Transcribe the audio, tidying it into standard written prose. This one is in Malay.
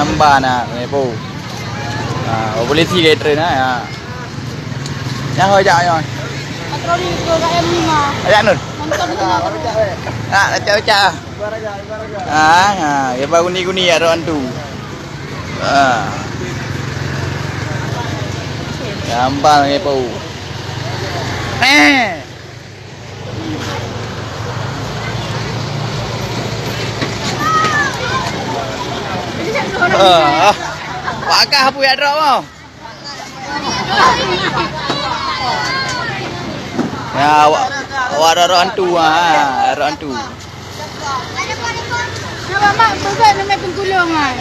Gambar nak Heboh. Polisi kereta nak. Yang hojak yang. Patroli ke M5. Ajak Nur. Nonton sana. Baca-baca. Ya baru ni ada hantu. Gambar Heboh. Pakah apa yang drop mau? Ya, awak ada hantu ada hantu. Nampak mak, berat nak main pengkulung ah.